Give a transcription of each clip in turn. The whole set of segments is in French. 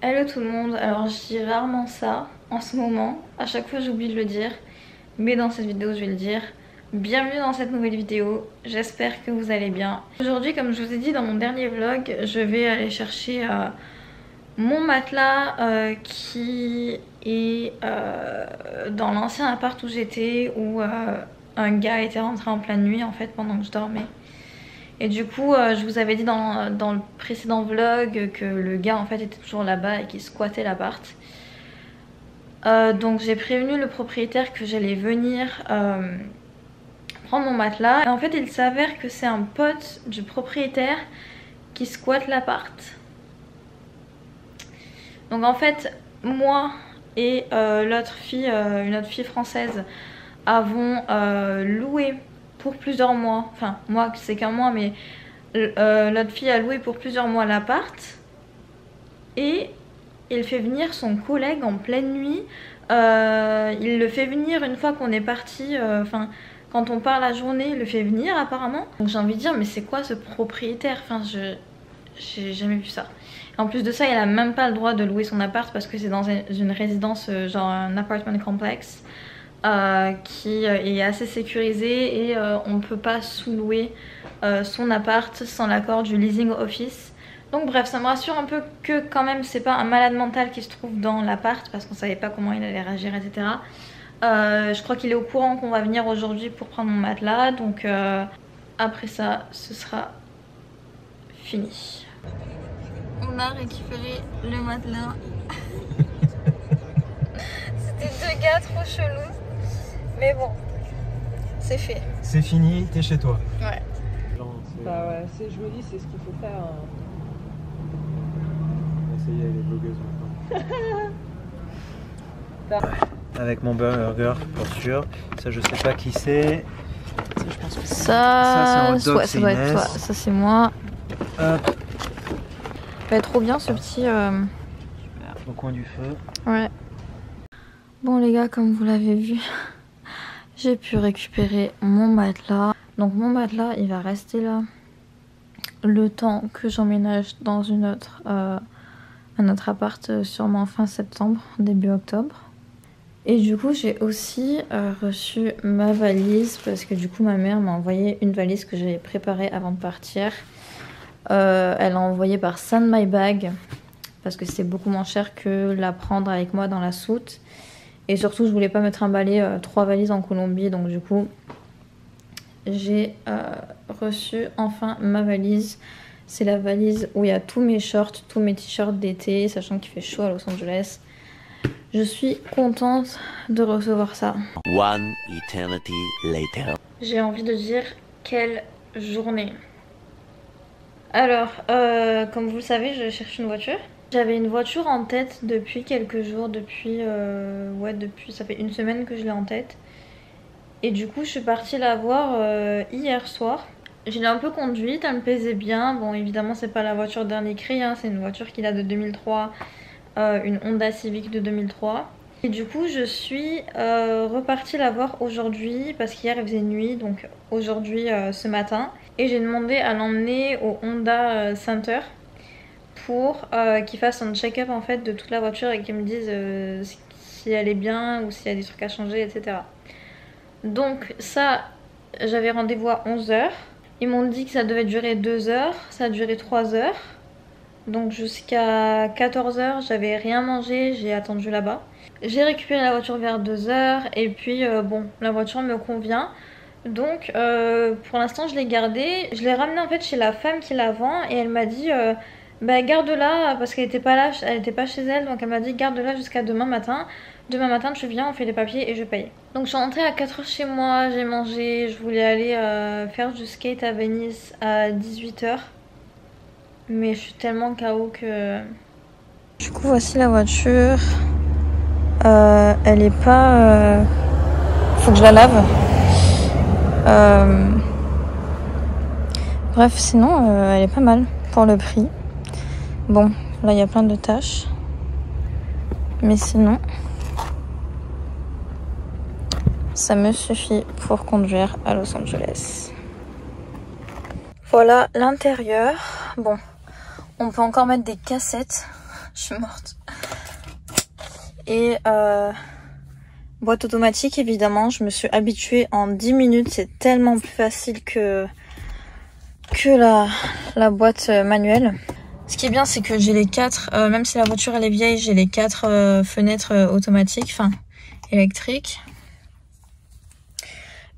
Hello tout le monde, alors je dis rarement ça en ce moment, à chaque fois j'oublie de le dire, mais dans cette vidéo je vais le dire. Bienvenue dans cette nouvelle vidéo, j'espère que vous allez bien. Aujourd'hui, comme je vous ai dit dans mon dernier vlog, je vais aller chercher mon matelas qui est dans l'ancien appart où j'étais, où un gars était rentré en pleine nuit en fait pendant que je dormais. Et du coup je vous avais dit dans le précédent vlog que le gars en fait était toujours là-bas et qu'il squattait l'appart. Donc j'ai prévenu le propriétaire que j'allais venir prendre mon matelas. Et en fait il s'avère que c'est un pote du propriétaire qui squatte l'appart. Donc en fait moi et l'autre fille, une autre fille française, avons loué pour plusieurs mois, enfin moi c'est qu'un mois, mais l'autre fille a loué pour plusieurs mois l'appart et il fait venir son collègue en pleine nuit. Il le fait venir une fois qu'on est parti, enfin quand on part la journée il le fait venir apparemment. Donc j'ai envie de dire mais c'est quoi ce propriétaire, enfin j'ai jamais vu ça. En plus de ça il a même pas le droit de louer son appart parce que c'est dans une résidence, genre un apartment complex. Qui est assez sécurisé et on ne peut pas sous-louer son appart sans l'accord du leasing office. Donc bref, ça me rassure un peu que quand même c'est pas un malade mental qui se trouve dans l'appart parce qu'on savait pas comment il allait réagir, etc. Je crois qu'il est au courant qu'on va venir aujourd'hui pour prendre mon matelas, donc après ça ce sera fini. On a récupéré le matelas. C'était deux gars trop chelous. Mais bon, c'est fait. C'est fini, t'es chez toi. Ouais. Bah ouais, je me dis c'est ce qu'il faut faire. Ça y est, elle est blogueuse maintenant. Avec mon burger pour sûr. Ça je sais pas qui c'est. Ça c'est un hot dog, ouais, ça doit être toi. Ça c'est moi. Hop. Ça va être trop bien ce petit... Au coin du feu. Ouais. Bon les gars, comme vous l'avez vu, j'ai pu récupérer mon matelas. Donc mon matelas il va rester là le temps que j'emménage dans un autre appart, sûrement fin septembre, début octobre. Et du coup j'ai aussi reçu ma valise parce que du coup ma mère m'a envoyé une valise que j'avais préparée avant de partir. Elle l'a envoyée par Send My Bag parce que c'est beaucoup moins cher que la prendre avec moi dans la soute. Et surtout je voulais pas me trimballer 3 valises en Colombie, donc du coup j'ai reçu enfin ma valise. C'est la valise où il y a tous mes shorts, tous mes t-shirts d'été, sachant qu'il fait chaud à Los Angeles. Je suis contente de recevoir ça. One eternity later. J'ai envie de dire quelle journée. Alors, comme vous le savez, je cherche une voiture. J'avais une voiture en tête depuis quelques jours, depuis ça fait une semaine que je l'ai en tête. Et du coup je suis partie la voir hier soir. Je l'ai un peu conduite, elle me plaisait bien. Bon évidemment c'est pas la voiture dernier cri, hein, c'est une voiture qui date de 2003, une Honda Civic de 2003. Et du coup je suis repartie la voir aujourd'hui parce qu'hier il faisait nuit, donc aujourd'hui ce matin. Et j'ai demandé à l'emmener au Honda Center pour qu'ils fassent un check-up en fait de toute la voiture et qu'ils me disent si elle est bien ou s'il y a des trucs à changer, etc. Donc ça, j'avais rendez-vous à 11 h. Ils m'ont dit que ça devait durer 2 heures, ça a duré 3 heures. Donc jusqu'à 14 h, j'avais rien mangé, j'ai attendu là-bas. J'ai récupéré la voiture vers 2 h et puis bon, la voiture me convient. Donc pour l'instant je l'ai gardée. Je l'ai ramenée en fait chez la femme qui la vend et elle m'a dit bah garde-la parce qu'elle était pas là, elle était pas chez elle, donc elle m'a dit garde-la jusqu'à demain matin. Demain matin tu viens, on fait les papiers et je paye. Donc je suis rentrée à 4 h chez moi, j'ai mangé, je voulais aller faire du skate à Venise à 18 h. Mais je suis tellement KO que... Du coup voici la voiture. Elle est pas... Faut que je la lave. Bref, sinon elle est pas mal pour le prix. Bon, là il y a plein de tâches. Mais sinon... ça me suffit pour conduire à Los Angeles. Voilà l'intérieur. Bon, on peut encore mettre des cassettes Je suis morte. Et boîte automatique, évidemment, je me suis habituée en 10 minutes. C'est tellement plus facile que la boîte manuelle. Ce qui est bien, c'est que j'ai les 4, même si la voiture elle est vieille, j'ai les 4 fenêtres automatiques, enfin électriques.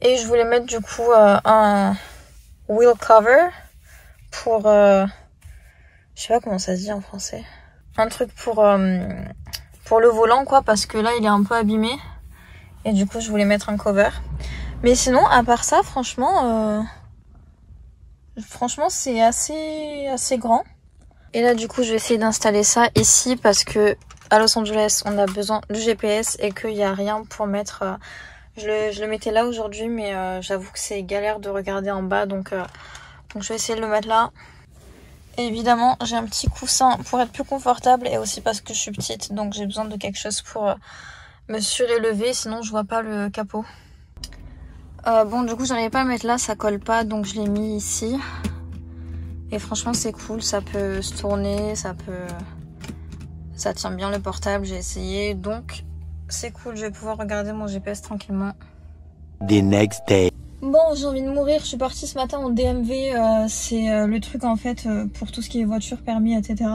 Et je voulais mettre du coup un wheel cover pour... je sais pas comment ça se dit en français. Un truc pour le volant quoi, parce que là il est un peu abîmé. Et du coup je voulais mettre un cover. Mais sinon, à part ça, franchement c'est assez grand. Et là du coup je vais essayer d'installer ça ici parce que à Los Angeles on a besoin du GPS et qu'il n'y a rien pour mettre... je le mettais là aujourd'hui mais j'avoue que c'est galère de regarder en bas donc je vais essayer de le mettre là. Et évidemment j'ai un petit coussin pour être plus confortable et aussi parce que je suis petite donc j'ai besoin de quelque chose pour me surélever sinon je vois pas le capot. Bon du coup j'arrivais pas à le mettre là, ça colle pas donc je l'ai mis ici. Et franchement c'est cool, ça peut se tourner, ça tient bien le portable, j'ai essayé donc c'est cool, je vais pouvoir regarder mon GPS tranquillement. The next day. Bon, j'ai envie de mourir, je suis partie ce matin en DMV, c'est le truc en fait pour tout ce qui est voiture, permis, etc.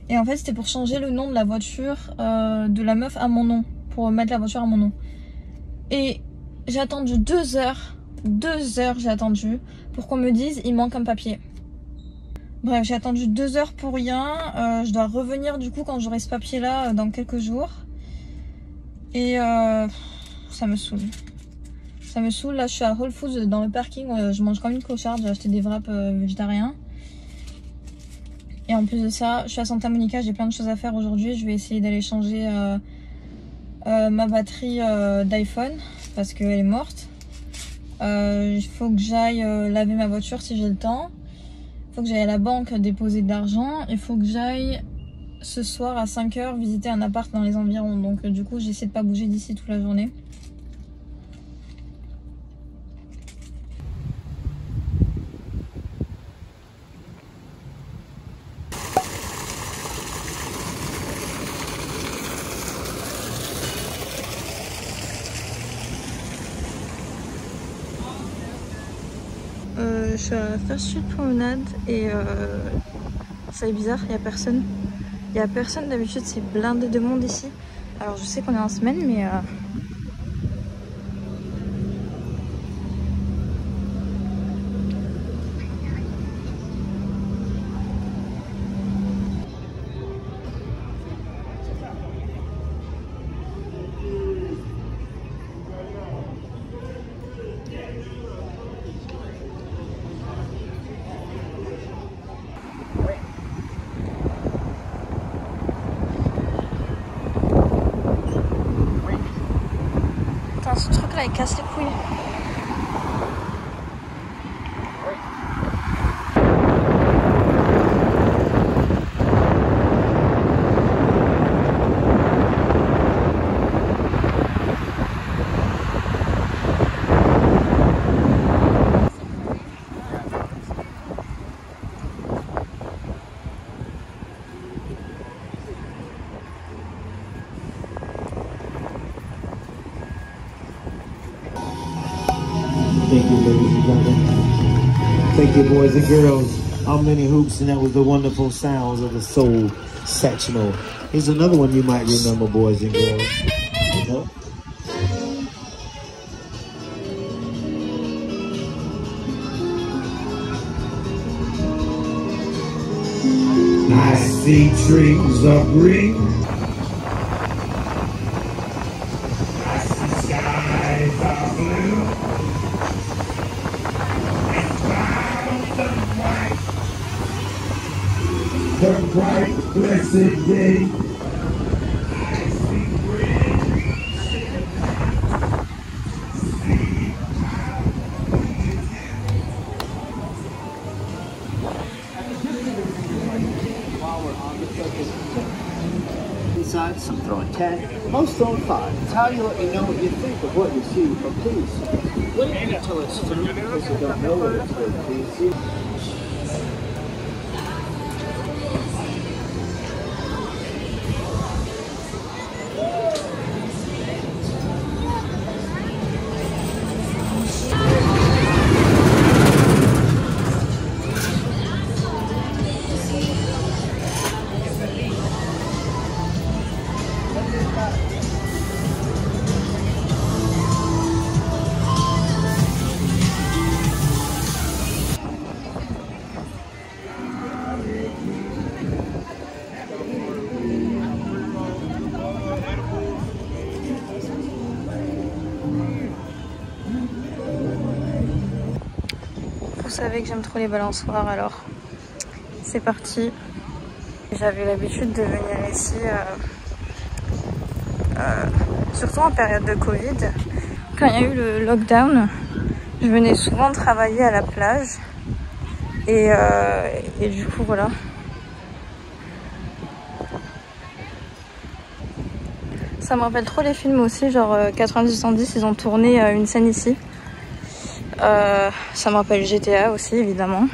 Et en fait c'était pour changer le nom de la voiture de la meuf à mon nom, pour mettre la voiture à mon nom. Et j'ai attendu 2 heures j'ai attendu pour qu'on me dise il manque un papier. Bref, j'ai attendu 2 heures pour rien. Je dois revenir du coup quand j'aurai ce papier là dans quelques jours. Et ça me saoule. Ça me saoule. Là, je suis à Whole Foods dans le parking. Je mange comme une clocharde. J'ai acheté des wraps végétariens. Et en plus de ça, je suis à Santa Monica. J'ai plein de choses à faire aujourd'hui. Je vais essayer d'aller changer ma batterie d'iPhone parce qu'elle est morte. Il faut que j'aille laver ma voiture si j'ai le temps. Il faut que j'aille à la banque déposer de l'argent. Il faut que j'aille ce soir à 5 h visiter un appart dans les environs. Donc du coup j'essaie de pas bouger d'ici toute la journée. Je suis à First Street Promenade et c'est bizarre, il y a personne. Il y a personne, d'habitude c'est blindé de monde ici. Alors je sais qu'on est en semaine mais ce truc là il casse les couilles. Thank you, ladies and gentlemen. Thank you, boys and girls. I'm Mini Hoops, and that was the wonderful sounds of the Soul Sectional. Here's another one you might remember, boys and girls. You know? I see trees of green. I see skies of blue. The bright, blessed day. I see green. Inside, some throwing 10, most throwing 5. It's how you let me know what you think of what you see, but please, wait until it's through because you don't know what it's through, please. savez que j'aime trop les balançoires, alors c'est parti. J'avais l'habitude de venir ici, surtout en période de Covid. Quand il y a eu le lockdown, je venais souvent travailler à la plage. Et du coup, voilà. Ça me rappelle trop les films aussi, genre 90-110, ils ont tourné une scène ici. Ça me rappelle GTA aussi, évidemment.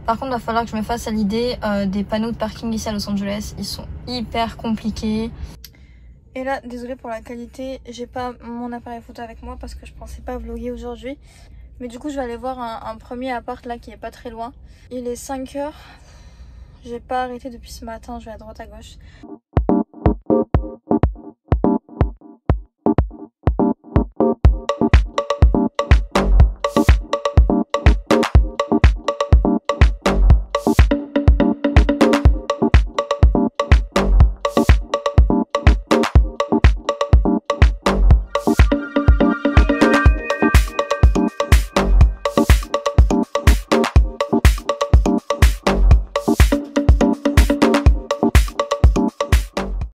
Par contre, il va falloir que je me fasse à l'idée des panneaux de parking ici à Los Angeles. Ils sont hyper compliqués. Et là, désolée pour la qualité, j'ai pas mon appareil photo avec moi parce que je pensais pas vlogger aujourd'hui. Mais du coup, je vais aller voir un premier appart là qui est pas très loin. Il est 5 h. J'ai pas arrêté depuis ce matin, je vais à droite à gauche.